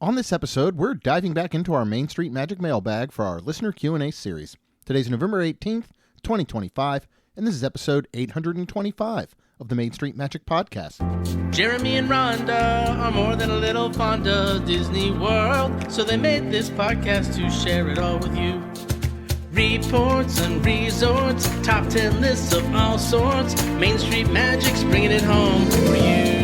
On this episode, we're diving back into our Main Street Magic Mailbag for our listener Q&A series. Today's November 18th, 2025, and this is episode 825 of the Main Street Magic Podcast. Jeremy and Rhonda are more than a little fond of Disney World, so they made this podcast to share it all with you. Reports and resorts, top 10 lists of all sorts, Main Street Magic's bringing it home for you.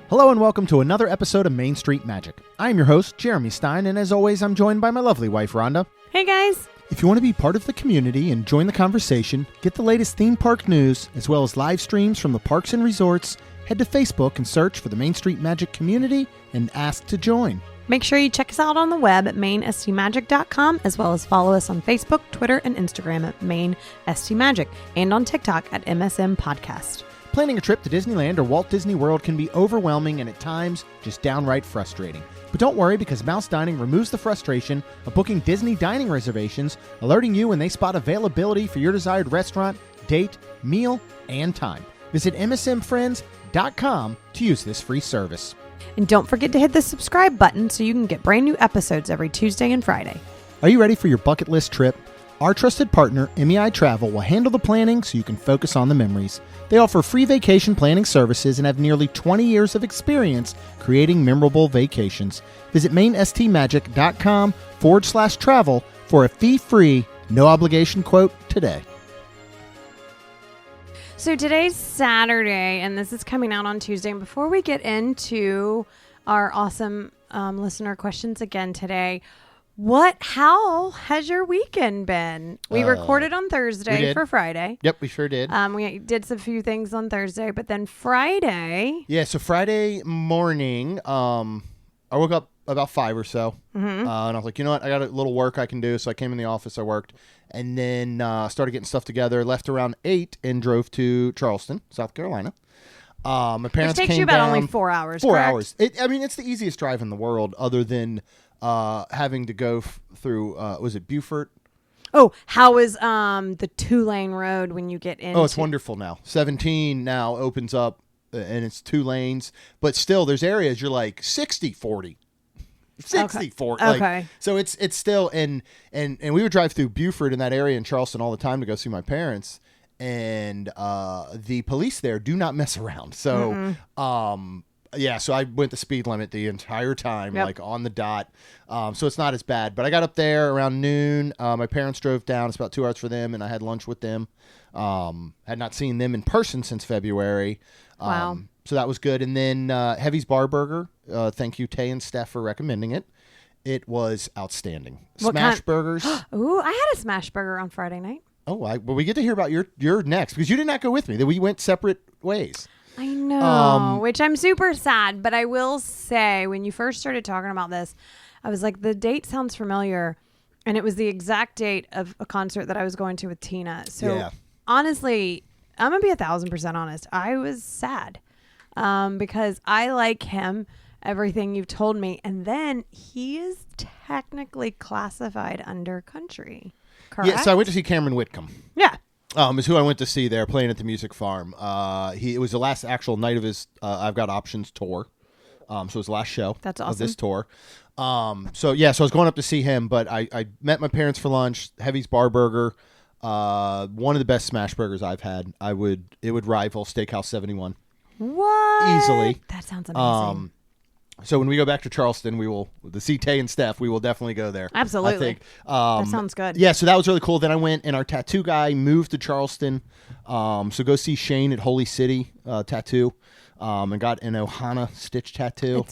Hello and welcome to another episode of Main Street Magic. I am your host, Jeremy Stein, and as always, I'm joined by my lovely wife, Rhonda. Hey guys! If you want to be part of the community and join the conversation, get the latest theme park news, as well as live streams from the parks and resorts, head to Facebook and search for the Main Street Magic community and ask to join. Make sure you check us out on the web at mainstmagic.com, as well as follow us on Facebook, Twitter, and Instagram at mainstmagic, and on TikTok at MSM Podcast. Planning a trip to Disneyland or Walt Disney World can be overwhelming and at times just downright frustrating. But don't worry, because Mouse Dining removes the frustration of booking Disney dining reservations, alerting you when they spot availability for your desired restaurant, date, meal, and time. Visit msmfriends.com to use this free service. And don't forget to hit the subscribe button so you can get brand new episodes every Tuesday and Friday. Are you ready for your bucket list trip? Our trusted partner, MEI Travel, will handle the planning so you can focus on the memories. They offer free vacation planning services and have nearly 20 years of experience creating memorable vacations. Visit mainstmagic.com/travel for a fee-free, no-obligation quote today. So today's Saturday, and this is coming out on Tuesday. And before we get into our awesome listener questions again today, how has your weekend been? We recorded on Thursday for Friday. Yep, we sure did. We did some few things on Thursday, but then Friday. Yeah, so Friday morning, I woke up about 5 or so, and I was like, you know what, I got a little work I can do, so I came in the office, I worked, and then started getting stuff together, left around 8, and drove to Charleston, South Carolina. My parents Which takes came you about down, only 4 hours, 4 correct? hours. It's the easiest drive in the world, other than having to go through, was it Beaufort? Oh, how is the 2-lane road when you get in? Oh, it's wonderful now. 17 now opens up, and it's 2 lanes, but still there's areas you're like 60-40. 60-40. Okay. So it's still, and we would drive through Beaufort in that area in Charleston all the time to go see my parents, and the police there do not mess around. So, yeah, so I went the speed limit the entire time, like on the dot. So it's not as bad. But I got up there around noon. My parents drove down. It's about 2 hours for them, and I had lunch with them. Had not seen them in person since February. Wow. So that was good. And then Heavy's Bar Burger. Thank you, Tay and Steph, for recommending it. It was outstanding. Smash burgers. Ooh, I had a smash burger on Friday night. Oh, well, we get to hear about your next, because you did not go with me. We went separate ways. I know, which I'm super sad. But I will say, when you first started talking about this, I was like, the date sounds familiar. And it was the exact date of a concert that I was going to with Tina. So honestly, I'm going to be 1,000% honest. I was sad because I like him, everything you've told me. And then he is technically classified under country. Correct? Yeah, so I went to see Cameron Whitcomb. Yeah. Is who I went to see there playing at the Music Farm. It was the last actual night of his I've Got Options tour. So it was the last show of this tour. So I was going up to see him, but I met my parents for lunch. Heavy's Bar Burger, one of the best smash burgers I've had. It would rival Steakhouse 71. What? Easily. That sounds amazing. So when we go back to Charleston, the Tay and Steph, we will definitely go there. Absolutely. I think. That sounds good. Yeah, so that was really cool. Then I went, and our tattoo guy moved to Charleston. So go see Shane at Holy City Tattoo, and got an Ohana stitch tattoo.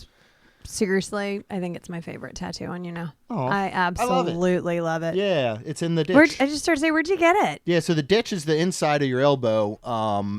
Seriously, I think it's my favorite tattoo on you now. Oh, I absolutely love it. Yeah, it's in the ditch. I just started to say, where'd you get it? Yeah, so the ditch is the inside of your elbow,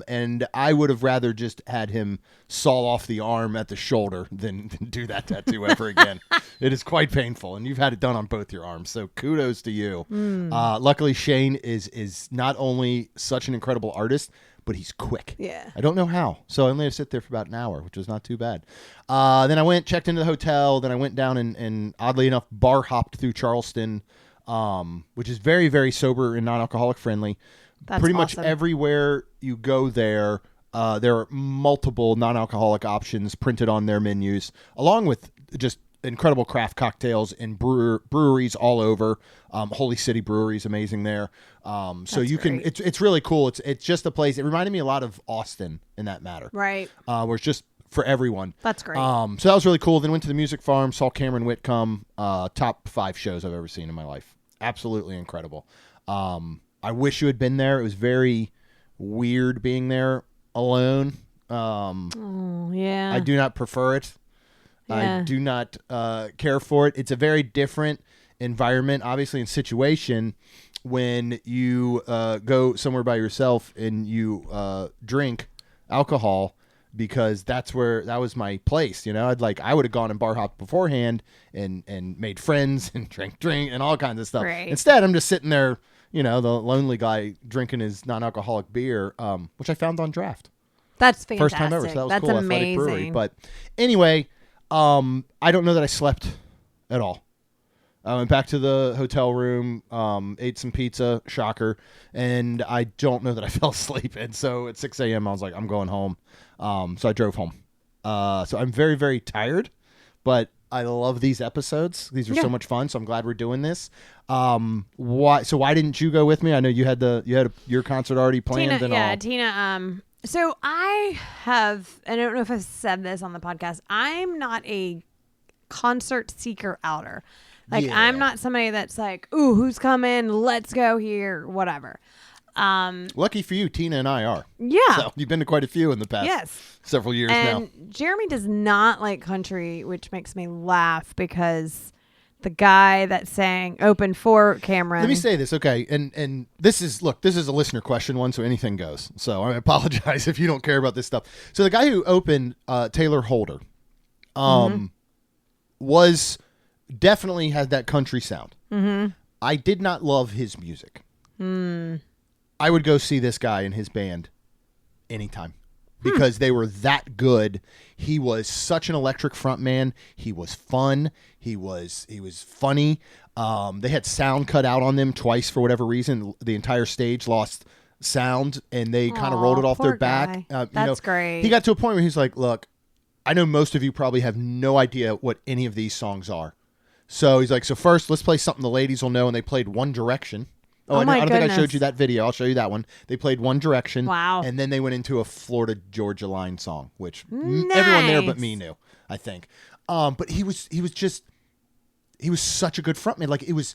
and I would have rather just had him saw off the arm at the shoulder than do that tattoo ever again. It is quite painful, and you've had it done on both your arms, so kudos to you. Luckily, Shane is not only such an incredible artist, but he's quick. Yeah. I don't know how. So I only had to sit there for about an hour, which was not too bad. Then I checked into the hotel. Then I went down and oddly enough, bar hopped through Charleston, which is very, very sober and non-alcoholic friendly. That's Pretty awesome. much everywhere you go there, There are multiple non-alcoholic options printed on their menus, along with just incredible craft cocktails in breweries all over. Holy City Brewery is amazing there. So you can, it's really cool. It's just a place. It reminded me a lot of Austin in that matter. Right. Where it's just for everyone. That's great. So that was really cool. Then went to the music farm, saw Cameron Whitcomb. Top 5 shows I've ever seen in my life. Absolutely incredible. I wish you had been there. It was very weird being there alone. Yeah. I do not prefer it. Yeah. I do not care for it. It's a very different environment, obviously, and situation when you go somewhere by yourself and you drink alcohol, because that was my place. You know, I would have gone and bar hopped beforehand and made friends and drink and all kinds of stuff. Right. Instead, I'm just sitting there, you know, the lonely guy drinking his non-alcoholic beer, which I found on draft. That's fantastic. First time ever. So that was That's cool. amazing. Athletic brewery. But anyway, I don't know that I slept at all. I went back to the hotel room, ate some pizza, shocker, and I don't know that I fell asleep. And so at 6 a.m., I was like, I'm going home. So I drove home. So I'm very, very tired, but I love these episodes. These are so much fun. So I'm glad we're doing this. Why didn't you go with me? I know you had your concert already planned. Tina. So I don't know if I've said this on the podcast. I'm not a concert seeker outer. I'm not somebody that's like, ooh, who's coming? Let's go here, whatever. Lucky for you, Tina and I are. Yeah. So you've been to quite a few in the past several years now. And Jeremy does not like country, which makes me laugh because the guy that sang Open for Cameron. Let me say this, okay? And this is a listener question one, so anything goes. So I apologize if you don't care about this stuff. So the guy who opened, Taylor Holder, was definitely had that country sound. Mm-hmm. I did not love his music. I would go see this guy and his band anytime because they were that good. He was such an electric front man. He was fun. He was funny. They had sound cut out on them twice for whatever reason. The entire stage lost sound, and they kind of rolled it off their back. That's great. He got to a point where he's like, look, I know most of you probably have no idea what any of these songs are. So he's like, so first, let's play something the ladies will know, and they played One Direction. I don't think I showed you that video. I'll show you that one. They played One Direction. Wow. And then they went into a Florida Georgia Line song, which everyone there but me knew, I think. But he was such a good frontman. Like it was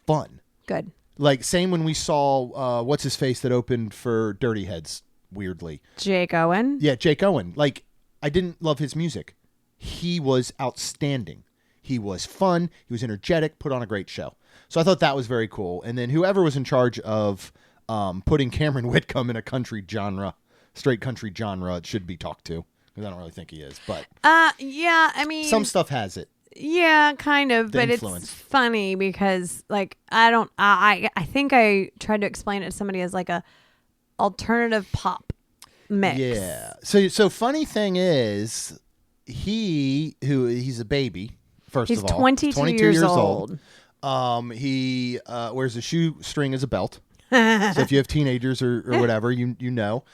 fun. Good. Like same when we saw what's his face that opened for Dirty Heads, weirdly. Jake Owen. Yeah, Jake Owen. Like I didn't love his music. He was outstanding. He was fun. He was energetic, put on a great show. So I thought that was very cool. And then whoever was in charge of putting Cameron Whitcomb in a country genre, straight country genre, it should be talked to. Because I don't really think he is. But yeah, I mean, some stuff has it. Yeah, kind of. The but influence. It's funny because like I think I tried to explain it to somebody as like a alternative pop mix. Yeah. So funny thing is, he's a baby. First he's of all, 22 years old. He wears a shoestring as a belt. So if you have teenagers or whatever, you know.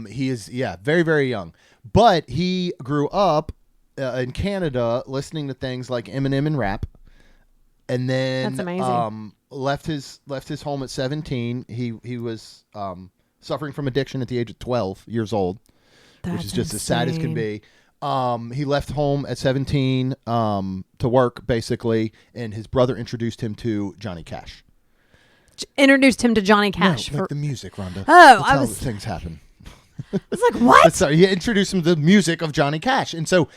He is very, very young. But he grew up in Canada listening to things like Eminem and rap. And then that's amazing. Left his home at 17. He was suffering from addiction at the age of 12 years old, which is just as sad as can be. He left home at 17 to work, basically, and his brother introduced him to Johnny Cash. Introduced him to Johnny Cash. No, like the music, Rhonda. Oh, that's how things happen. I was like, what? Sorry, he introduced him to the music of Johnny Cash. And so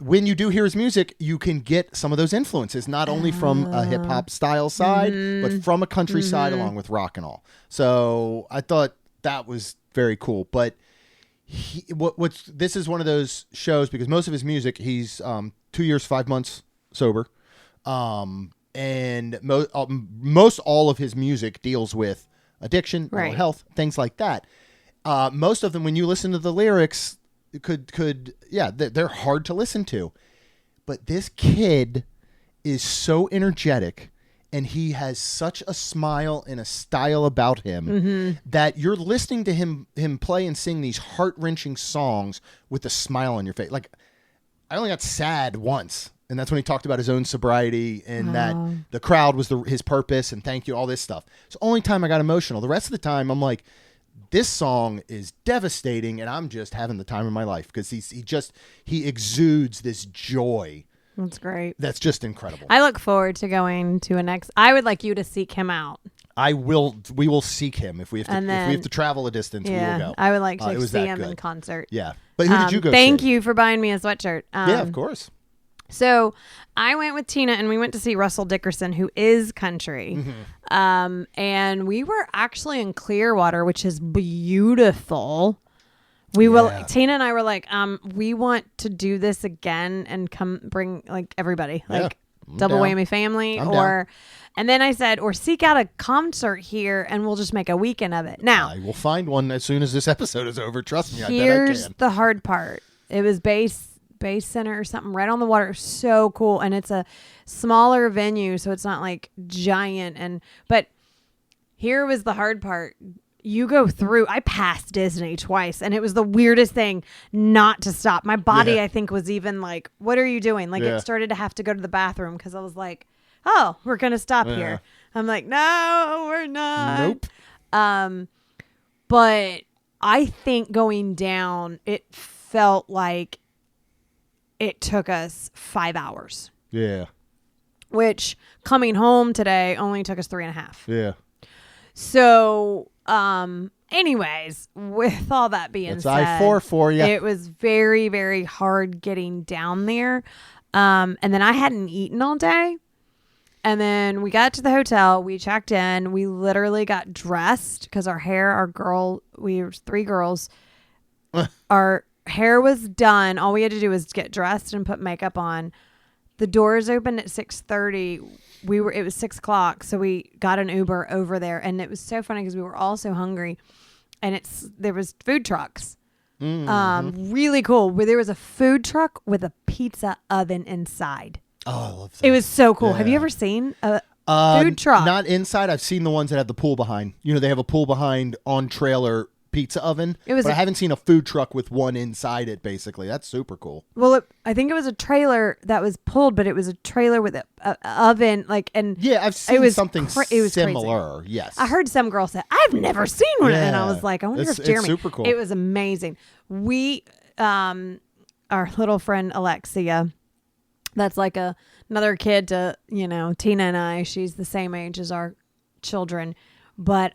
when you do hear his music, you can get some of those influences, not only from a hip-hop style side, but from a country side along with rock and all. So I thought that was very cool. But this is one of those shows because most of his music, he's 2 years, 5 months sober. And most all of his music deals with addiction, mental health, things like that. Most of them, when you listen to the lyrics, they're hard to listen to. But this kid is so energetic and he has such a smile and a style about him that you're listening to him play and sing these heart-wrenching songs with a smile on your face. Like, I only got sad once, and that's when he talked about his own sobriety and that the crowd was his purpose and thank you, all this stuff. It's the only time I got emotional. The rest of the time, I'm like, this song is devastating, and I'm just having the time of my life because he exudes this joy. That's great. That's just incredible. I look forward to going to a next. I would like you to seek him out. We will seek him if we have to. If we have to travel a distance, we will go. I would like to see him in concert. Yeah, but who did you go? Thank you for buying me a sweatshirt. Yeah, of course. So I went with Tina, and we went to see Russell Dickerson, who is country. And we were actually in Clearwater, which is beautiful. Tina and I were like, we want to do this again and come bring like everybody, like double whammy family, and then I said, or seek out a concert here and we'll just make a weekend of it. Now I will find one as soon as this episode is over. Trust me. Here's the hard part. It was Base Center or something right on the water. So cool. And it's a smaller venue, so it's not like giant. But here was the hard part. You go through, I passed Disney twice, and it was the weirdest thing not to stop. My body, I think, was even like, what are you doing? Like, it started to have to go to the bathroom because I was like, oh, we're going to stop here. I'm like, no, we're not. Nope. But I think going down, it felt like it took us 5 hours. Yeah. Which, coming home today, only took us 3.5. Yeah. So... anyways, with all that being said, I-4 for you. It was very, very hard getting down there. And then I hadn't eaten all day. And then we got to the hotel, we checked in, we literally got dressed because we were 3 girls. Our hair was done. All we had to do was get dressed and put makeup on. The doors opened at 6:30. It was 6:00, so we got an Uber over there, and it was so funny because we were all so hungry, and there was food trucks, really cool. Where there was a food truck with a pizza oven inside. Oh, I love that. It was so cool. Yeah. Have you ever seen a food truck? Not inside. I've seen the ones that have the pool behind. They have a pool behind on trailer pizza oven. But I haven't seen a food truck with one inside it. Basically, that's super cool. Well, I think it was a trailer that was pulled, but it was a trailer with an oven, I've seen something similar. Crazy. Yes, I heard some girl say, "I've never seen one," and I was like, "I wonder if Jeremy." It's super cool. It was amazing. We, our little friend Alexia, that's like another kid to Tina and I. She's the same age as our children, but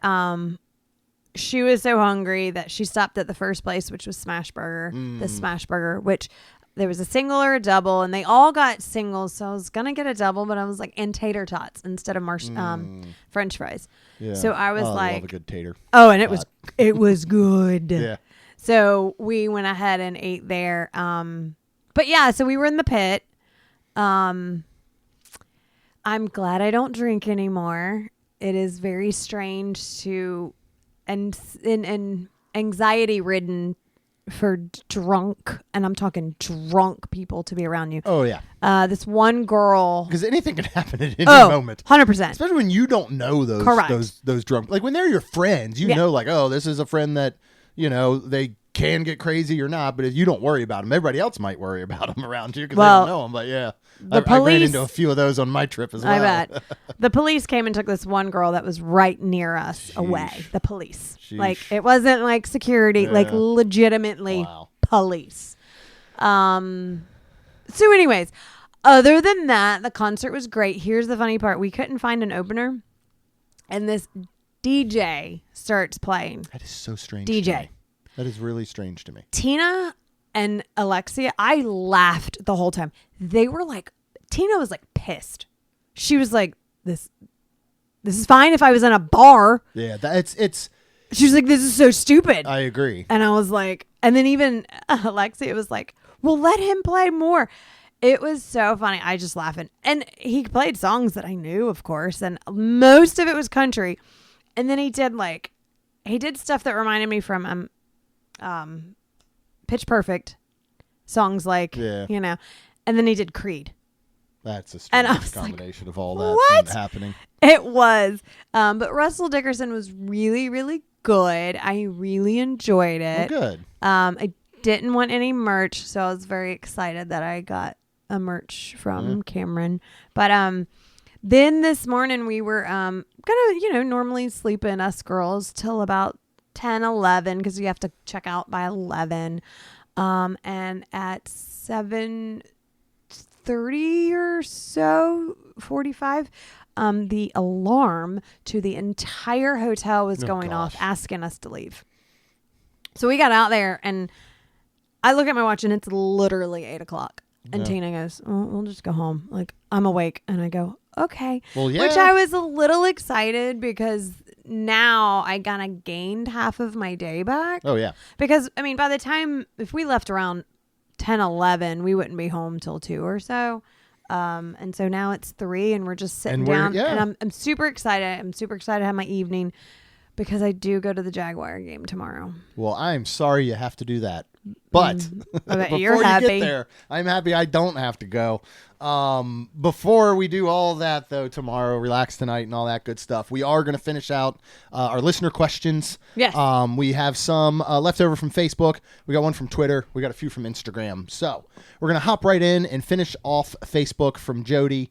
she was so hungry that she stopped at the first place, which was Smash Burger. The Smash Burger, which there was a single or a double, and they all got singles. So I was gonna get a double, but I was like, and tater tots instead of French fries. Yeah. So I was like, I love a good tater. Oh, and it was good. Yeah. So we went ahead and ate there. But yeah, so we were in the pit. I'm glad I don't drink anymore. It is very strange to. And anxiety ridden for drunk, and I'm talking drunk people to be around you. Oh yeah. This one girl, because anything can happen at any moment. 100%. Especially when you don't know those drunk. Like when they're your friends, you know, like, oh, this is a friend that they can get crazy or not. But if you don't worry about them, everybody else might worry about them around you because they don't know them. But yeah. I ran into a few of those on my trip as well. I bet. The police came and took this one girl that was right near us away. The police. Sheesh. Like, it wasn't like security, like legitimately police. So anyways, other than that, the concert was great. Here's the funny part. We couldn't find an opener, and this DJ starts playing. That is so strange. DJ. That is really strange to me. Tina and Alexia, I laughed the whole time. They were like, Tina was like pissed. She was like, this is fine if I was in a bar. Yeah, it's. She was like, this is so stupid. I agree. And I was like, and then even Alexia was like, well, let him play more. It was so funny. I just laughing. And he played songs that I knew, of course, and most of it was country. And then he did stuff that reminded me from Pitch Perfect songs, like, and then he did Creed. That's a And I strange was like, combination of all that what? happening. It was. But Russell Dickerson was really, really good. I really enjoyed it. Well, good. I didn't want any merch, so I was very excited that I got a merch from Cameron. But then this morning we were gonna, normally sleep in, us girls, till about 10, 11, because you have to check out by 11. And at 7:30 or so, 45, the alarm to the entire hotel was going off, asking us to leave. So we got out there, and I look at my watch, and it's literally 8 o'clock. And Tina goes, "Oh, we'll just go home. Like, I'm awake." And I go, "Okay." Well, yeah. Which I was a little excited because now I kind of gained half of my day back. Oh, yeah. Because, I mean, by the time, if we left around 10, 11, we wouldn't be home till 2 or so. And so now it's 3 and we're just sitting down. Yeah. And I'm super excited. I'm super excited to have my evening because I do go to the Jaguar game tomorrow. Well, I'm sorry you have to do that. But before you're happy. You get there, I'm happy I don't have to go. Before we do all that, though, tomorrow, relax tonight and all that good stuff, we are going to finish out our listener questions. Yes. We have some left over from Facebook. We got one from Twitter. We got a few from Instagram. So we're going to hop right in and finish off Facebook from Jody.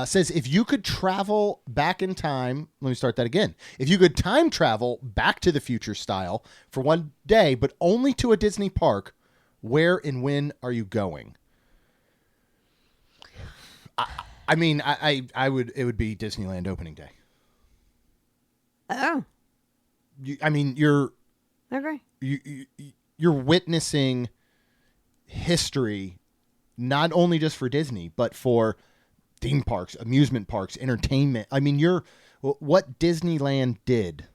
Says, if you could travel back in time, let me start that again. If you could time travel back to the future style for one day, but only to a Disney park, where and when are you going? I mean, I would. It would be Disneyland opening day. Oh. You're Okay. you're witnessing history, not only just for Disney, but for theme parks, amusement parks, entertainment. I mean, what Disneyland did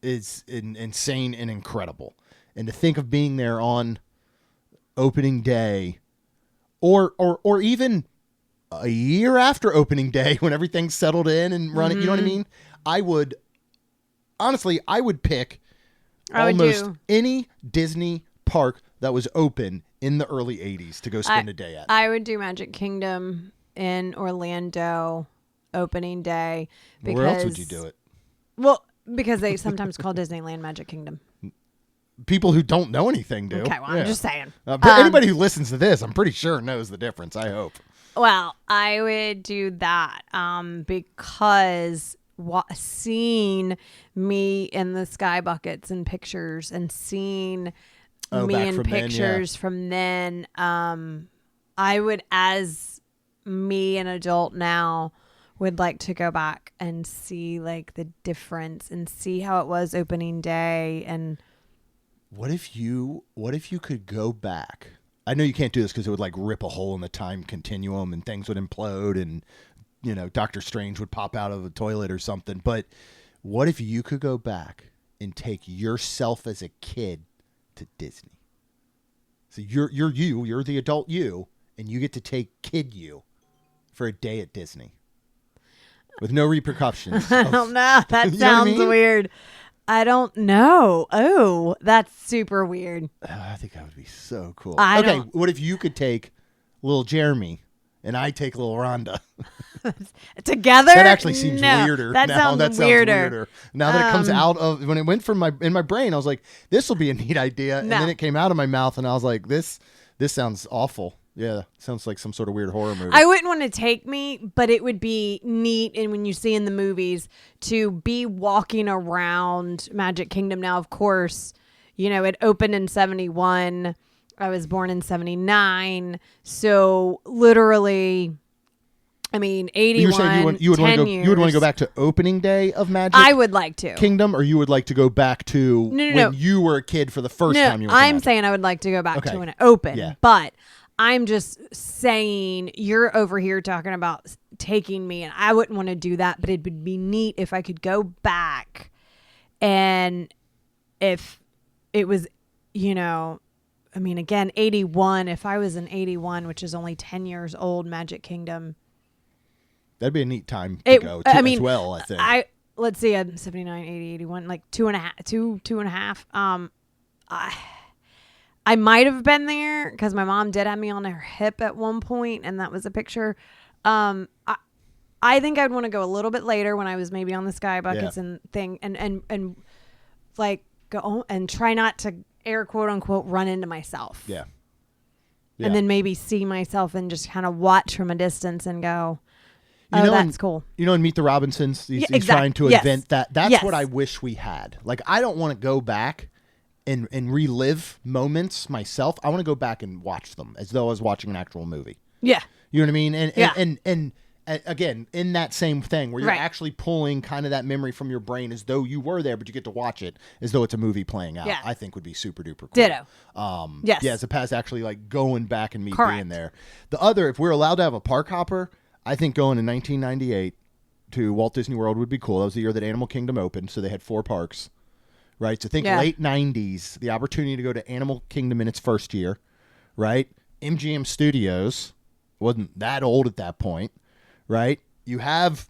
is insane and incredible. And to think of being there on opening day, or even a year after opening day when everything's settled in and running, you know what I mean? I would pick almost any Disney park that was open in the early 80s to go spend a day at. I would do Magic Kingdom in Orlando opening day. Because, where else would you do it? Well, because they sometimes call Disneyland Magic Kingdom. People who don't know anything do. Okay, well, I'm just saying. But anybody who listens to this, I'm pretty sure knows the difference, I hope. Well, I would do that because seeing me in the sky buckets and pictures and seeing me in pictures from then, I would, as me, an adult now, would like to go back and see like the difference and see how it was opening day. And what if you could go back? I know you can't do this because it would like rip a hole in the time continuum and things would implode and, Dr. Strange would pop out of a toilet or something. But what if you could go back and take yourself as a kid to Disney? So you're the adult you, and you get to take kid you for a day at Disney with no repercussions. I don't know. That sounds weird. I don't know. Oh, that's super weird. I think that would be so cool. Don't... what if you could take little Jeremy and I take little Rhonda? Together? That actually seems weirder. That sounds weirder. Now that it comes out of, when it went from in my brain, I was like, this will be a neat idea. And then it came out of my mouth and I was like, this sounds awful. Yeah, sounds like some sort of weird horror movie. I wouldn't want to take me, but it would be neat. And when you see in the movies, to be walking around Magic Kingdom. Now, of course, it opened in 1971. I was born in 1979. So literally, 81. You're saying you would want to go back to opening day of Magic? I would like to. Kingdom, or you would like to go back to when you were a kid for the first time you went to I'm Magic? saying I would like to go back to when it opened. Yeah. But I'm just saying you're over here talking about taking me, and I wouldn't want to do that, but it would be neat if I could go back, and if it was, again, 81, if I was in 81, which is only 10 years old, Magic Kingdom. That'd be a neat time to go to as well, I think. Let's see, 79, 80, 81, like two and a half. I might have been there because my mom did have me on her hip at one point, and that was a picture. I think I'd want to go a little bit later when I was maybe on the sky buckets and thing, and like go and try not to air quote unquote run into myself. Yeah. And then maybe see myself and just kind of watch from a distance and go, that's cool. You know, in Meet the Robinsons, he's trying to invent that. That's what I wish we had. Like, I don't want to go back and relive moments myself. I want to go back and watch them as though I was watching an actual movie. Yeah. You know what I mean? And again, in that same thing where you're actually pulling kind of that memory from your brain as though you were there, but you get to watch it as though it's a movie playing out. I think would be super duper cool. Ditto. Yeah, as opposed to actually like going back and me being there. The other, if we're allowed to have a park hopper, I think going in 1998 to Walt Disney World would be cool. That was the year that Animal Kingdom opened, so they had 4 parks. Right? So think late 90s, the opportunity to go to Animal Kingdom in its first year, right? MGM Studios wasn't that old at that point. Right? You have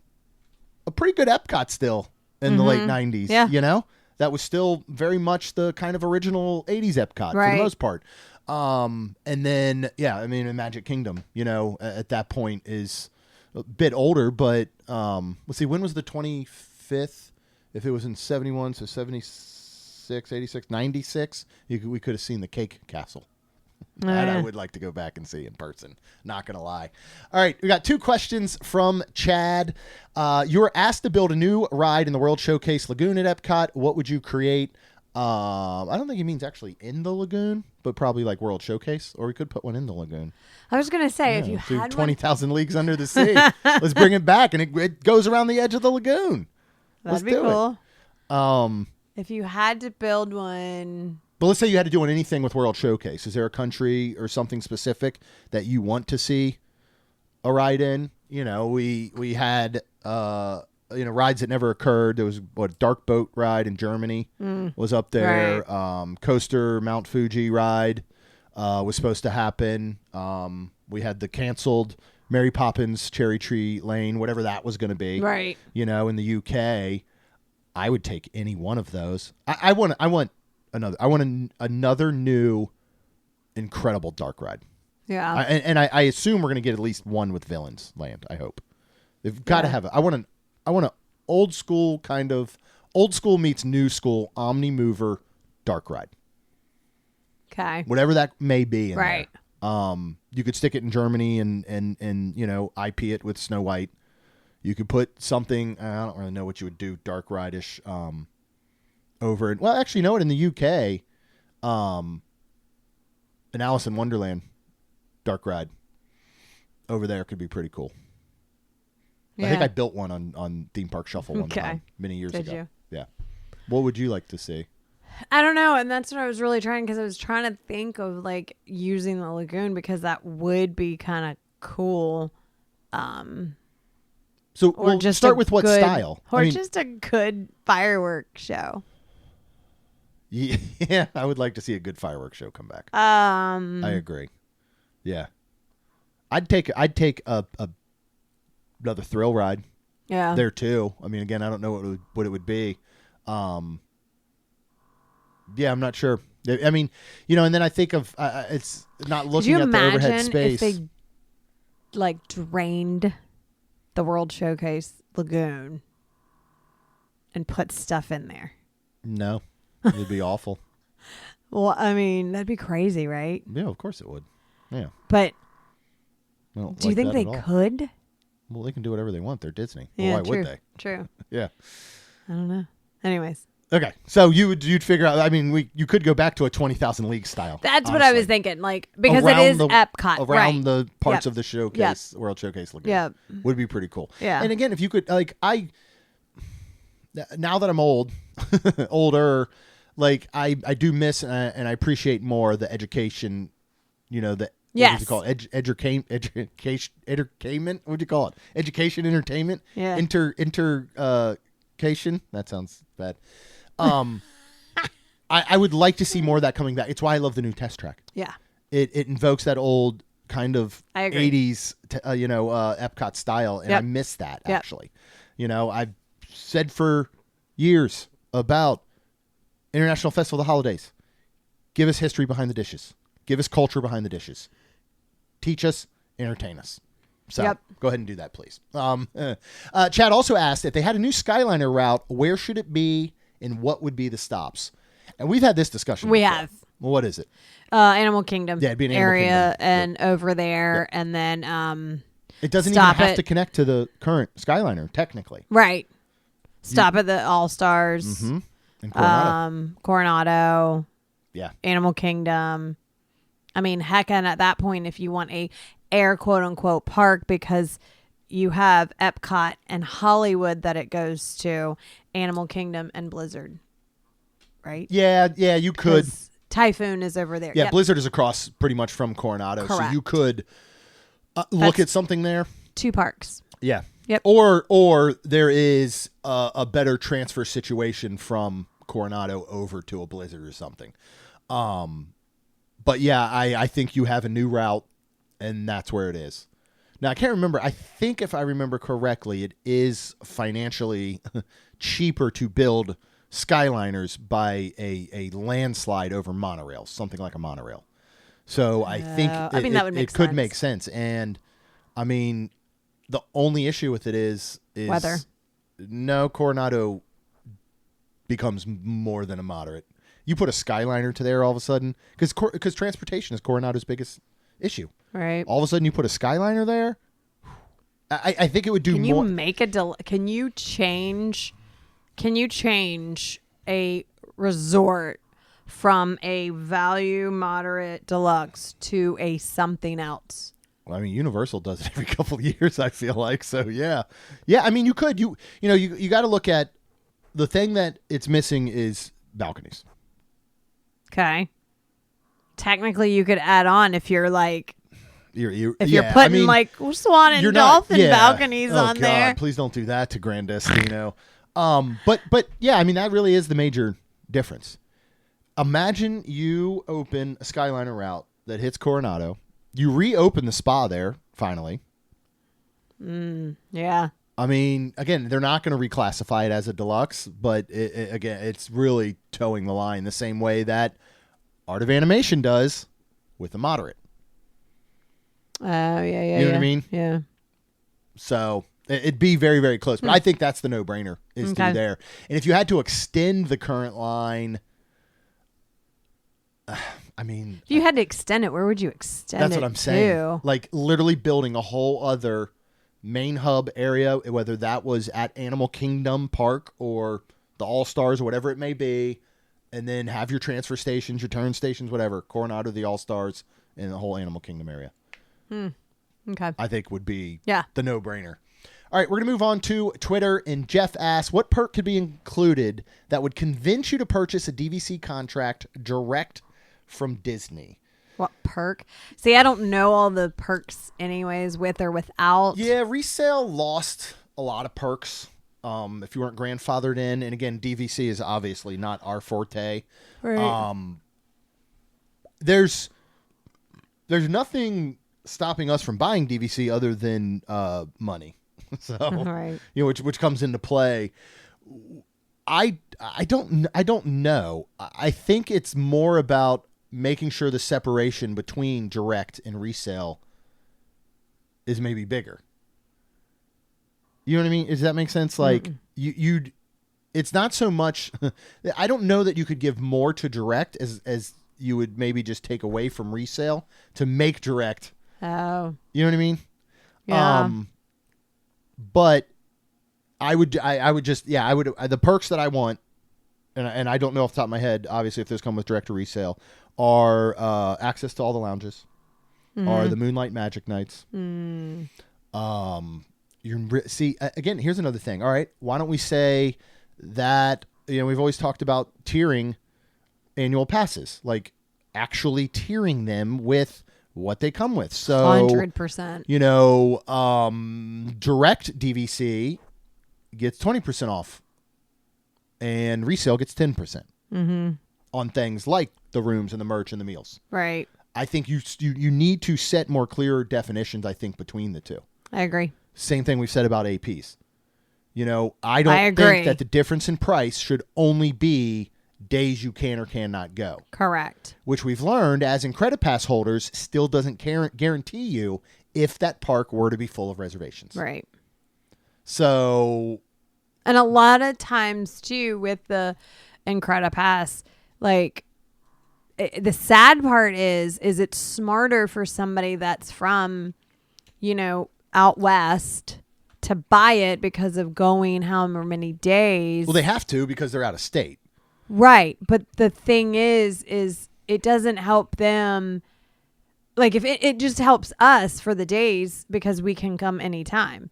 a pretty good EPCOT still in the late 90s. Yeah. You know? That was still very much the kind of original 80s EPCOT for the most part. And then, I mean, Magic Kingdom, you know, at that point is a bit older, but let's see, when was the 25th? If it was in 71, so 76, 86, 96, we could have seen the Cake Castle. That I would like to go back and see in person. Not going to lie. All right. We got 2 questions from Chad. You were asked to build a new ride in the World Showcase Lagoon at EPCOT. What would you create? I don't think he means actually in the lagoon, but probably like World Showcase, or we could put one in the lagoon. I was going to say, if you had 20,000 Leagues Under the Sea. Let's bring it back, and it goes around the edge of the lagoon. That'd be cool. If you had to build one... But let's say you had to do anything with World Showcase. Is there a country or something specific that you want to see a ride in? You know, we had rides that never occurred. There was a dark boat ride in Germany was up there. Right. Coaster Mount Fuji ride was supposed to happen. We had the canceled Mary Poppins Cherry Tree Lane, whatever that was going to be. Right. You know, in the UK, I would take any one of those. I want another new incredible dark ride. Yeah. I assume we're going to get at least one with Villains Land, I hope. They've got to have it. I want an old school meets new school Omni Mover dark ride. Okay. Whatever that may be in there. You could stick it in Germany and you know, IP it with Snow White. You could put something, I don't really know what you would do dark ride-ish over it. Well, actually, you know what? In the UK, an Alice in Wonderland dark ride over there could be pretty cool. Yeah. I think I built one on Theme Park Shuffle one time many years ago. You? Yeah. What would you like to see? I don't know, and that's what I was really trying, because I was trying to think of like using the lagoon, because that would be kind of cool. So we'll just start with what style, or just a good fireworks show. Yeah, I would like to see a good fireworks show come back. I agree. Yeah, I'd take another thrill ride. Yeah, there too. I mean, again, I don't know what it would be. Yeah, I'm not sure. I mean, you know, and then I think of it's not looking at the overhead space. If they like drained the World Showcase Lagoon and put stuff in there? No, it'd be awful. Well, I mean, that'd be crazy, right? Yeah, of course it would. Yeah, but do you think they could? Well, they can do whatever they want. They're Disney. Yeah, well, why would they? True. Yeah. I don't know. Anyways. Okay, so you'd figure out. I mean, you could go back to a 20,000 Leagues style. That's honestly what I was thinking, like, because it is EPCOT, around the parts of the showcase, World Showcase Lagoon, would be pretty cool. Yeah, and again, if you could, like, now that I'm older, like I do miss and I appreciate more the education, you know, the what would you call it? Education. What would you call it? Education, entertainment. Yeah. Intercation. That sounds bad. I would like to see more of that coming back. It's why I love the new test track. Yeah. It invokes that old kind of 80s, EPCOT style, and I miss that, actually. You know, I've said for years about International Festival of the Holidays. Give us history behind the dishes. Give us culture behind the dishes. Teach us, entertain us. So go ahead and do that, please. Chad also asked if they had a new Skyliner route, where should it be and what would be the stops? And we've had this discussion. We before. have. Well, what is it? Animal Kingdom. Yeah, it'd be an Animal area Kingdom. and over there, and then it doesn't even have to connect to the current Skyliner, technically. Right. Stop at the All Stars. Mm-hmm. And Coronado. Coronado. Yeah. Animal Kingdom. I mean, heck, and at that point, if you want a air quote unquote park, because you have EPCOT and Hollywood that it goes to, Animal Kingdom and Blizzard. Right? Yeah, you could. Typhoon is over there. Yeah, yep. Blizzard is across pretty much from Coronado, Correct. so you could look at something there. 2 parks. Yeah. Yep. Or there is a better transfer situation from Coronado over to a Blizzard or something. But yeah, I think you have a new route, and that's where it is. Now, I can't remember. I think if I remember correctly, it is financially cheaper to build Skyliners by a landslide over monorails, something like a monorail. So I think that would make it could sense. make sense. And I mean, the only issue with it is weather. No, Coronado becomes more than a moderate. You put a Skyliner to there all of a sudden, because transportation is Coronado's biggest issue. Right. All of a sudden, you put a Skyliner there. I think it would do more. Can you make Can you change? Can you change a resort from a value moderate deluxe to a something else? Well, I mean, Universal does it every couple of years, I feel like. So, yeah. I mean, you could. You got to look at the thing that it's missing is balconies. Okay. Technically, you could add on if you're like, you're putting like swan and dolphin balconies on God, there. Please don't do that to Grand Destino. But yeah, I mean, that really is the major difference. Imagine you open a Skyliner route that hits Coronado. You reopen the spa there, finally. Yeah. I mean, again, they're not going to reclassify it as a deluxe, but again, it's really towing the line the same way that Art of Animation does with a moderate. Oh, yeah. You know what I mean? Yeah. So it'd be very, very close. But I think that's the no-brainer is through there. And if you had to extend the current line, I mean... If you had to extend it, where would you extend it to? That's what I'm saying. Like literally building a whole other main hub area, whether that was at Animal Kingdom Park or the All-Stars or whatever it may be, and then have your transfer stations, your turn stations, whatever, Coronado, the All-Stars, and the whole Animal Kingdom area. Okay. I think would be the no-brainer. All right, we're going to move on to Twitter, and Jeff asks, what perk could be included that would convince you to purchase a DVC contract direct from Disney? What perk? See, I don't know all the perks anyways, with or without. Yeah, resale lost a lot of perks if you weren't grandfathered in. And again, DVC is obviously not our forte. Right. There's nothing stopping us from buying DVC other than money. So, right. Which comes into play. I don't know. I think it's more about making sure the separation between direct and resale is maybe bigger. You know what I mean? Does that make sense? Like you'd it's not so much. I don't know that you could give more to direct as you would maybe just take away from resale to make direct. Oh, you know what I mean? Yeah. But I would just the perks that I want, and I don't know off the top of my head, obviously if those come with direct or resale, are access to all the lounges, are the Moonlight Magic Nights. See, again, here's another thing. All right, why don't we say that, we've always talked about tiering annual passes, like actually tiering them with what they come with. So 100%. Direct DVC gets 20% off and resale gets 10% on things like the rooms and the merch and the meals. Right. I think you need to set more clear definitions, I think, between the two. I agree. Same thing we've said about APs. I don't think that the difference in price should only be days you can or cannot go. Correct. Which we've learned as Incredit Pass holders still doesn't guarantee you if that park were to be full of reservations. Right. So. And a lot of times too with the Incredit Pass, like the sad part is it's smarter for somebody that's from, out west to buy it because of going however many days. Well, they have to because they're out of state. Right. But the thing is it doesn't help them. Like if it just helps us for the days because we can come anytime.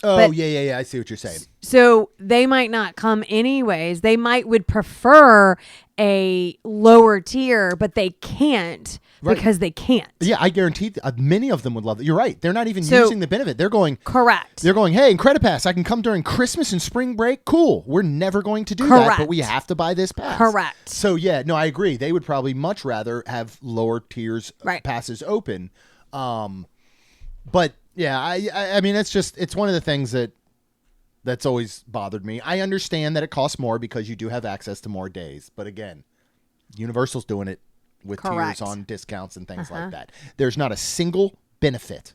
Oh, but, yeah. I see what you're saying. So they might not come anyways. They would prefer a lower tier, but they can't because they can't. Yeah, I guarantee many of them would love it. You're right. They're not even using the benefit. They're going. Correct. They're going, hey, Incredit Pass, I can come during Christmas and spring break. Cool. We're never going to do that, but we have to buy this pass. Correct. So, yeah, no, I agree. They would probably much rather have lower tiers passes open. But, yeah, I mean, it's one of the things that's always bothered me. I understand that it costs more because you do have access to more days. But, again, Universal's doing it with tiers on discounts and things like that. There's not a single benefit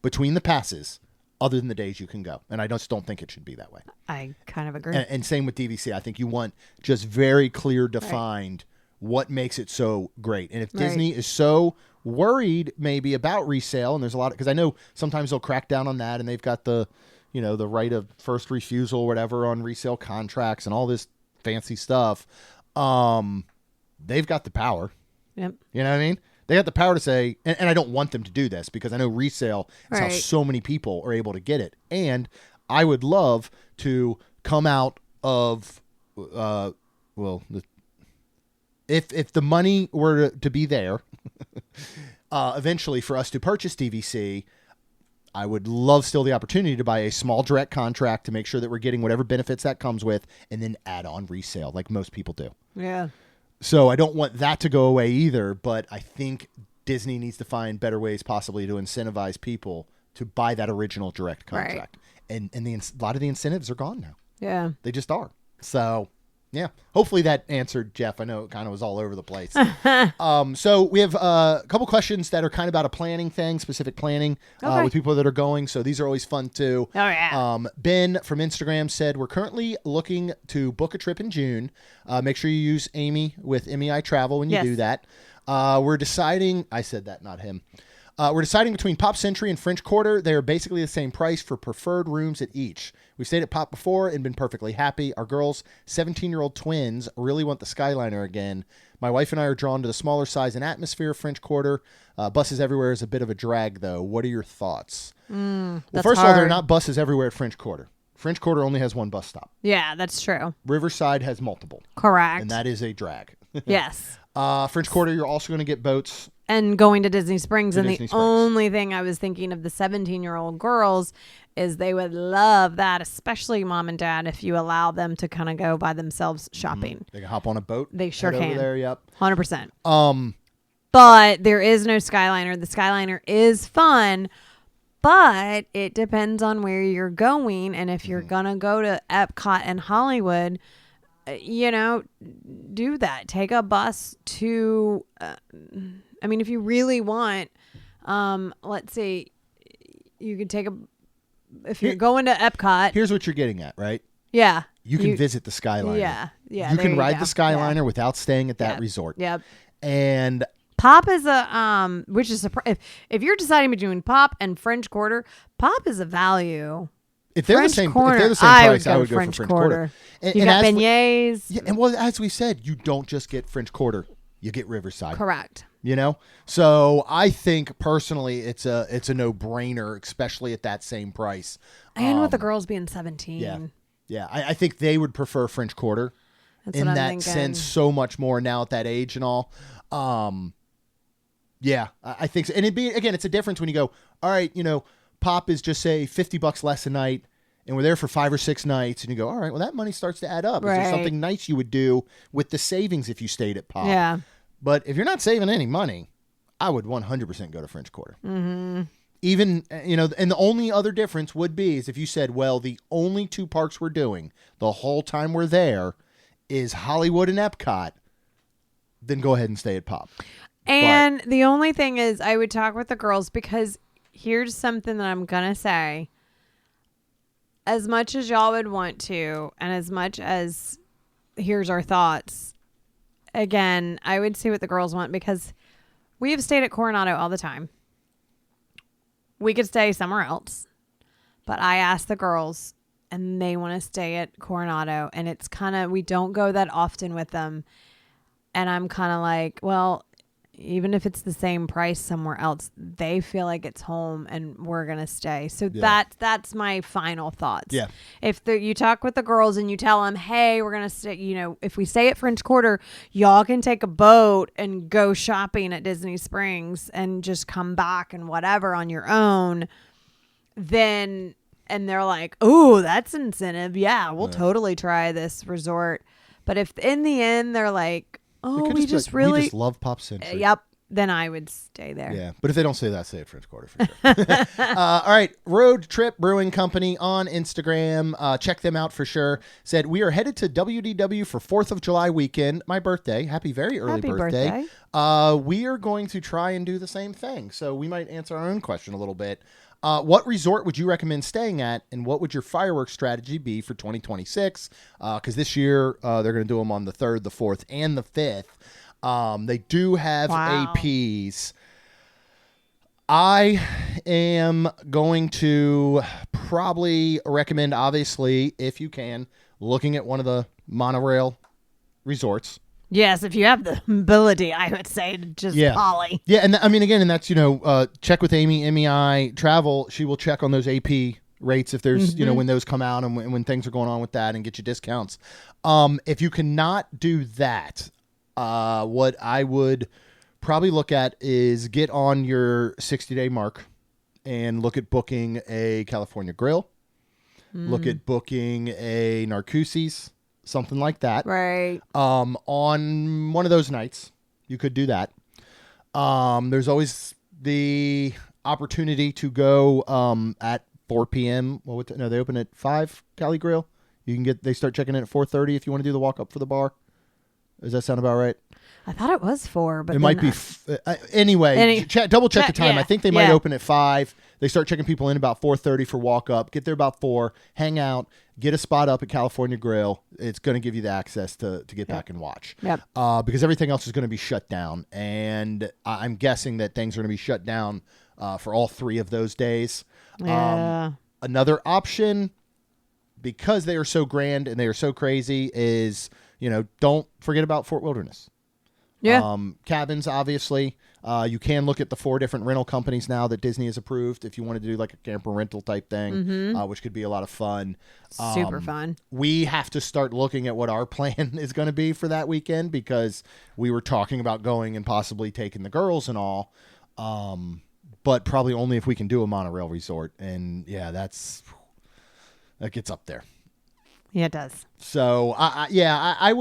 between the passes other than the days you can go. And I just don't think it should be that way. I kind of agree. And same with DVC. I think you want just very clear defined what makes it so great. And if Disney is so worried maybe about resale, and there's a lot, because I know sometimes they'll crack down on that and they've got the right of first refusal or whatever on resale contracts and all this fancy stuff. They've got the power. Yep. You know what I mean? They got the power to say, and I don't want them to do this because I know resale is how so many people are able to get it. And I would love to come out of, if the money were to be there, eventually for us to purchase DVC, I would love still the opportunity to buy a small direct contract to make sure that we're getting whatever benefits that comes with and then add on resale like most people do. Yeah. So I don't want that to go away either, but I think Disney needs to find better ways possibly to incentivize people to buy that original direct contract. And a lot of the incentives are gone now. Yeah. They just are. So, yeah. Hopefully that answered Jeff. I know it kind of was all over the place. So we have a couple questions that are kind of about a planning thing, specific planning with people that are going. So these are always fun too. Oh, yeah. Ben from Instagram said, we're currently looking to book a trip in June. Make sure you use Amy with MEI Travel when you do that. We're deciding, I said that, not him. We're deciding between Pop Century and French Quarter. They are basically the same price for preferred rooms at each. We've stayed at Pop before and been perfectly happy. Our girls, 17-year-old twins, really want the Skyliner again. My wife and I are drawn to the smaller size and atmosphere of French Quarter. Buses everywhere is a bit of a drag, though. What are your thoughts? Well, first of all, there are not buses everywhere at French Quarter. French Quarter only has one bus stop. Yeah, that's true. Riverside has multiple. Correct. And that is a drag. Yes. French Quarter, you're also going to get boats. And going to Disney Springs. Only thing I was thinking of the 17-year-old girls is they would love that, especially mom and dad, if you allow them to kind of go by themselves shopping. They can hop on a boat. They sure can. Over there, yep. 100%. But there is no Skyliner. The Skyliner is fun, but it depends on where you're going. And if you're going to go to EPCOT and Hollywood, do that. Take a bus to... if you really want, let's see, you could take if you're going to Epcot. Here's what you're getting at, right? Yeah. You can visit the Skyliner. Yeah. You can ride the Skyliner without staying at that resort. Yep. And Pop is which is if you're deciding between Pop and French Quarter, Pop is a value. If they're the same price, I would go for French Quarter. You got beignets. Yeah, and well, as we said, you don't just get French Quarter. You get Riverside. Correct. So I think personally it's a no-brainer, especially at that same price. And with the girls being 17. Yeah. I think they would prefer French Quarter in that sense so much more now at that age and all. Yeah, I think so. And it's a difference when you go, all right, Pop is just say $50 less a night. And we're there for 5 or 6 nights, and you go, all right, well, that money starts to add up. Right. Is there something nice you would do with the savings if you stayed at Pop? Yeah. But if you're not saving any money, I would 100% go to French Quarter. Mm-hmm. Even, and the only other difference would be is if you said, well, the only 2 parks we're doing the whole time we're there is Hollywood and Epcot, then go ahead and stay at Pop. And the only thing is, I would talk with the girls, because here's something that I'm going to say. As much as y'all would want to, and as much as here's our thoughts, again, I would see what the girls want, because we have stayed at Coronado all the time. We could stay somewhere else, but I asked the girls and they want to stay at Coronado, and it's kind of, we don't go that often with them. And I'm kind of like, well, even if it's the same price somewhere else, they feel like it's home and we're going to stay. So that's my final thoughts. Yeah. If you talk with the girls and you tell them, hey, we're going to stay, you know, if we stay at French Quarter, y'all can take a boat and go shopping at Disney Springs and just come back and whatever on your own, then, and they're like, oh, that's incentive. Yeah, we'll totally try this resort. But if in the end they're like, oh, we just love Pop Century. Yep. Then I would stay there. Yeah. But if they don't say that, stay at French Quarter for sure. All right. Road Trip Brewing Company on Instagram. Check them out for sure. Said, we are headed to WDW for 4th of July weekend. My birthday. Very early birthday. We are going to try and do the same thing. So we might answer our own question a little bit. What resort would you recommend staying at, and what would your fireworks strategy be for 2026? Because this year they're going to do them on the 3rd, the 4th, and the 5th. They do have APs. I am going to probably recommend, obviously, if you can, looking at one of the monorail resorts. Yes, if you have the ability, I would say just Holly. Yeah, and I mean, again, and that's, check with Amy, MEI Travel. She will check on those AP rates if there's, when those come out and when things are going on with that, and get you discounts. If you cannot do that, what I would probably look at is get on your 60-day mark and look at booking a California Grill. Look at booking a Narcoossee's. Something like that. Right. On one of those nights, you could do that. There's always the opportunity to go at 4 p.m. No, they open at 5, Cali Grill. They start checking in at 4:30 if you want to do the walk up for the bar. Does that sound about right? I thought it was 4, but it might be. Anyway, double check the time. I think they might open at 5. They start checking people in about 4:30 for walk up. Get there about 4. Hang out. Get a spot up at California Grill. It's going to give you the access to get back and watch. Yep. Because everything else is going to be shut down, and I'm guessing that things are going to be shut down for all 3 of those days. Yeah. Another option, because they are so grand and they are so crazy, is don't forget about Fort Wilderness. Yeah. Cabins, obviously. You can look at the 4 different rental companies now that Disney has approved if you want to do like a camper rental type thing, which could be a lot of fun. Super fun. We have to start looking at what our plan is going to be for that weekend, because we were talking about going and possibly taking the girls and all, but probably only if we can do a monorail resort. And yeah, that gets up there. Yeah, it does. So I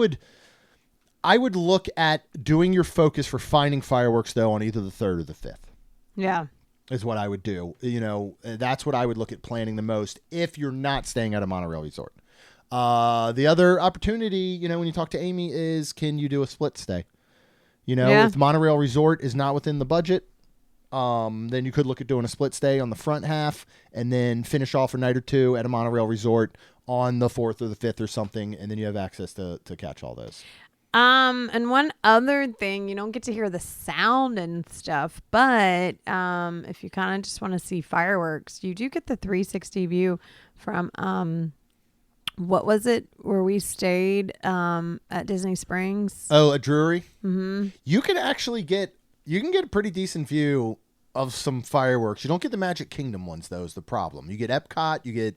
would look at doing your focus for finding fireworks, though, on either the 3rd or the 5th. Yeah. Is what I would do. That's what I would look at planning the most if you're not staying at a monorail resort. The other opportunity, when you talk to Amy, is can you do a split stay? If monorail resort is not within the budget, then you could look at doing a split stay on the front half and then finish off a night or 2 at a monorail resort on the 4th or the 5th or something, and then you have access to catch all those. And one other thing, you don't get to hear the sound and stuff, but if you kind of just want to see fireworks, you do get the 360 view from what was it where we stayed at Disney Springs? Oh, a Drury. Mm-hmm. You can get a pretty decent view of some fireworks. You don't get the Magic Kingdom ones, though, is the problem. You get Epcot. You get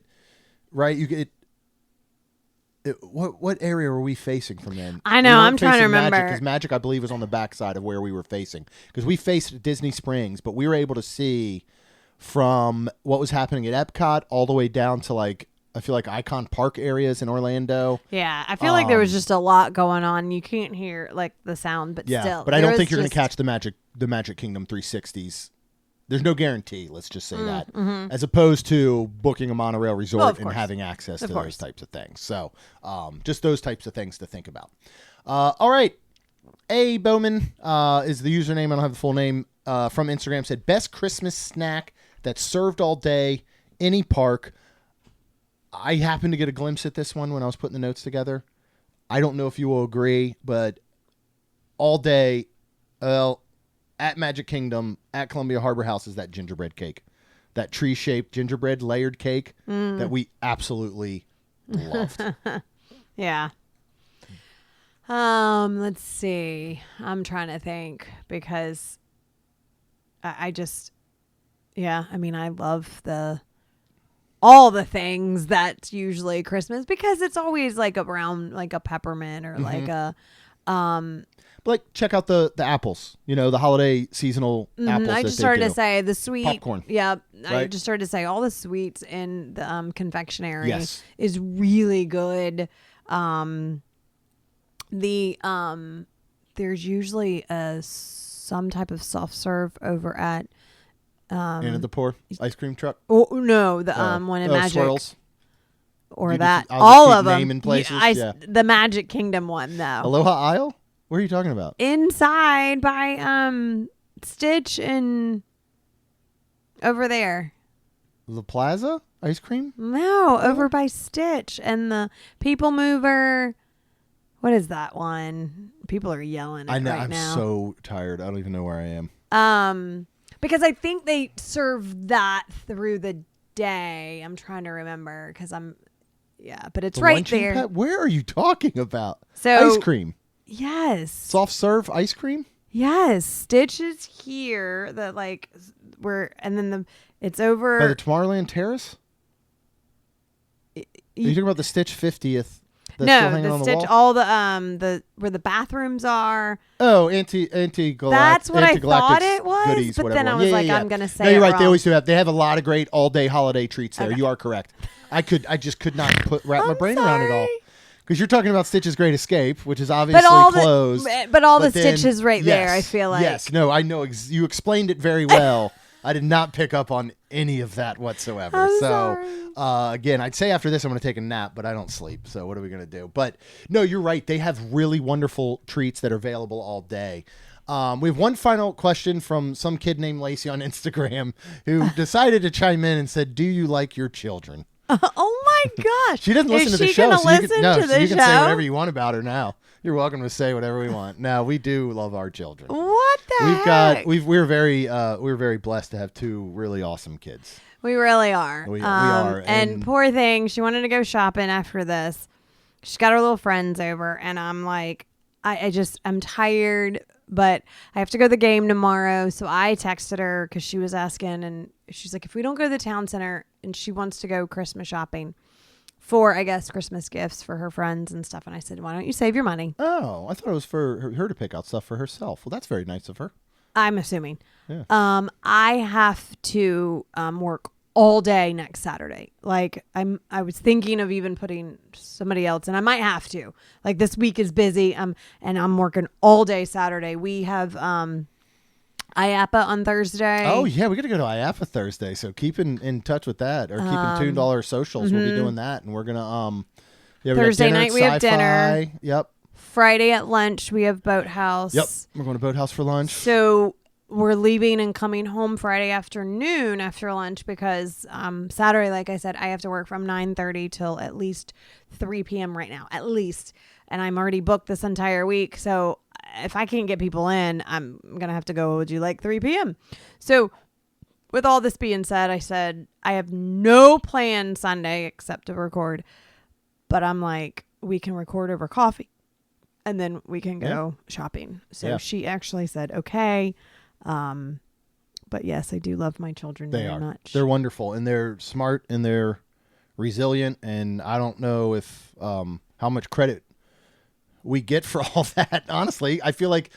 what area were we facing from then? I know. I'm trying to remember. Because Magic, I believe, was on the backside of where we were facing. Because we faced Disney Springs, but we were able to see from what was happening at Epcot all the way down to I feel like Icon Park areas in Orlando. Yeah, I feel like there was just a lot going on. You can't hear the sound, but still. But I don't think you're going to catch the Magic Kingdom 360s. There's no guarantee. Let's just say that, as opposed to booking a monorail resort and having access to those types of things. So, just those types of things to think about. All right. A Bowman is the username. I don't have the full name. From Instagram said best Christmas snack that's served all day, any park. I happened to get a glimpse at this one when I was putting the notes together. I don't know if you will agree, but all day, at Magic Kingdom, at Columbia Harbor House is that gingerbread cake. That tree-shaped gingerbread layered cake that we absolutely loved. Yeah. Let's see. I'm trying to think because I mean, I love all the things that's usually Christmas because it's always like around like a peppermint or like a, like check out the apples, the holiday seasonal apples. I just started to say the sweet popcorn. Yeah. Right? I just started to say all the sweets in the confectionery Yes. is really good. There's usually some type of soft serve over at Inn of the Poor ice cream truck. Oh no, the one in Magic Swirls. or You that just- I'll all just of keep them. naming places, yeah. The Magic Kingdom one though. Aloha Isle? What are you talking about? Inside by Stitch and over there. La Plaza ice cream? No, over by Stitch and the People Mover. What is that one? People are yelling I know. right I'm now. so tired. I don't even know where I am. Because I think they serve that through the day. I'm trying to remember because but it's The right luncheon there. pad? Where are you talking about? So ice cream. yes, Soft serve ice cream? yes. Stitch is here. And then it's over By the Tomorrowland Terrace? Are you talking about the Stitch 50th? That's still no, hanging the on the Stitch. wall? All the where the bathrooms are. Oh, That's what I thought it was, goodies, but whatever then I one. was Yeah, like, yeah, I'm yeah. gonna say No, you're it right. They wrong. always do have. They have a lot of great all-day holiday treats there. Okay. You are correct. I just could not wrap my I'm brain around it all. sorry. Because you're talking about Stitch's Great Escape, which is obviously closed. But all the then- Stitch is right there. I yes, feel like yes. No, I know. You explained it very well. I did not pick up on any of that whatsoever. I'm so, sorry. again, I'd say after this I'm going to take a nap, but I don't sleep. So what are we going to do? But no, you're right. They have really wonderful treats that are available all day. We have one final question from some kid named Lacey on Instagram who decided to chime in and said, "Do you like your children?" Oh my gosh! She doesn't listen Is to the she show. gonna So you listen can, no, to so the you can show? say whatever you want about her now. You're welcome to say whatever we want. No, we do love our children. What the heck? We're very blessed to have two really awesome kids. We really are. We are. And poor thing, she wanted to go shopping after this. She's got her little friends over, and I'm like, I'm tired, but I have to go to the game tomorrow. So I texted her because she was asking, and she's like, if we don't go to the town center, and she wants to go Christmas shopping for, I guess, Christmas gifts for her friends and stuff. And I said, why don't you save your money? Oh, I thought it was for her to pick out stuff for herself. Well, that's very nice of her. I'm assuming. Yeah. I have to work all day next Saturday. Like I was thinking of even putting somebody else, and I might have to. Like this week is busy. And I'm working all day Saturday. We have IAPA on Thursday. Oh yeah, we got to go to IAPA Thursday. So keep in touch with that, or keep in tuned to all our socials. We'll be doing that, and we're gonna we Thursday got dinner night at we have Sci-Fi. dinner. Yep. Friday at lunch we have Boathouse. Yep. We're going to Boathouse for lunch. So we're leaving and coming home Friday afternoon after lunch because Saturday, like I said, I have to work from 9:30 till at least 3 p.m. right now, at least. And I'm already booked this entire week. So if I can't get people in, I'm going to have to go do like 3 p.m. So with all this being said, I said, I have no plan Sunday except to record. But I'm like, we can record over coffee and then we can go shopping. So she actually said, okay. But yes, I do love my children very much. They're wonderful, and they're smart, and they're resilient. And I don't know if how much credit we get for all that. Honestly, I feel like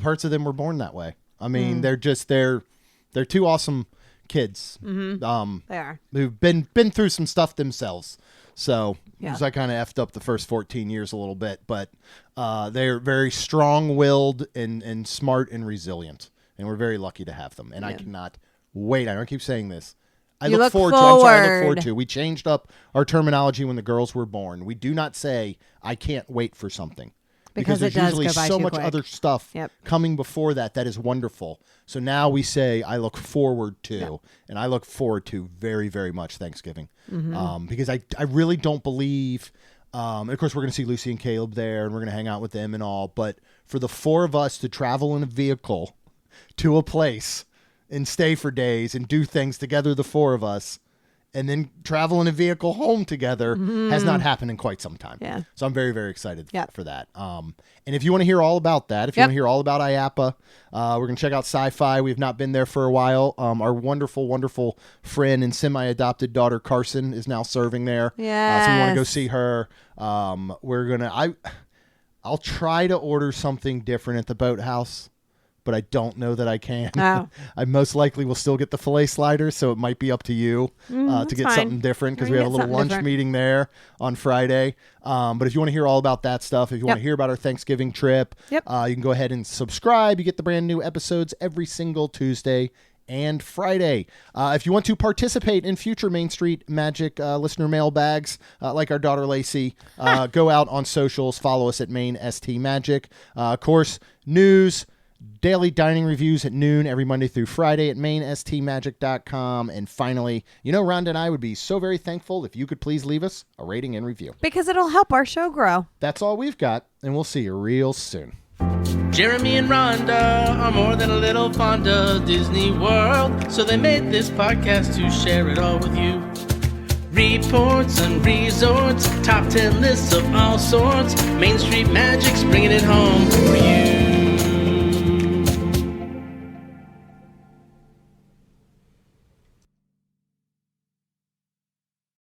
parts of them were born that way. I mean, they're two awesome kids. Mm-hmm. They are, who've been through some stuff themselves. So I kind of effed up the first 14 years a little bit, but they're very strong-willed and smart and resilient. and we're very lucky to have them. And I cannot wait. I don't keep saying this. I You look look forward to. I'm sorry, I look forward. forward to. We changed up our terminology when the girls were born. We do not say I can't wait for something. Because there's it does usually go by so too much quick. other stuff Yep. coming before that is wonderful. So now we say I look forward to, and I look forward to very, very much Thanksgiving. Because I really don't believe, and of course we're going to see Lucy and Caleb there, and we're going to hang out with them and all, but for the 4 of us to travel in a vehicle to a place and stay for days and do things together, the 4 of us, and then travel in a vehicle home together has not happened in quite some time. Yeah. So I'm very, very excited Yep. for that. And if you want to hear all about that, if you want to hear all about IAPA, we're going to check out Sci-Fi. We've not been there for a while. Our wonderful, wonderful friend and semi-adopted daughter, Carson, is now serving there. So we want to go Yes. see her. We're going to, I'll try to order something different at the boathouse, but I don't know that I can. Oh. I most likely will still get the filet sliders, so it might be up to you to that's get fine. something different because We we can have a get little something lunch different. meeting there on Friday. But if you want to hear all about that stuff, if you want to hear about our Thanksgiving trip, Yep. you can go ahead and subscribe. You get the brand new episodes every single Tuesday and Friday. If you want to participate in future Main Street Magic listener mailbags, like our daughter Lacey, go out on socials, follow us at Main ST Magic. Of course, news, daily dining reviews at noon every Monday through Friday at mainstmagic.com. And finally, Rhonda and I would be so very thankful if you could please leave us a rating and review. Because it'll help our show grow. That's all we've got, and we'll see you real soon. Jeremy and Rhonda are more than a little fond of Disney World, so they made this podcast to share it all with you. Reports and resorts, top 10 lists of all sorts. Main Street Magic's bringing it home for you.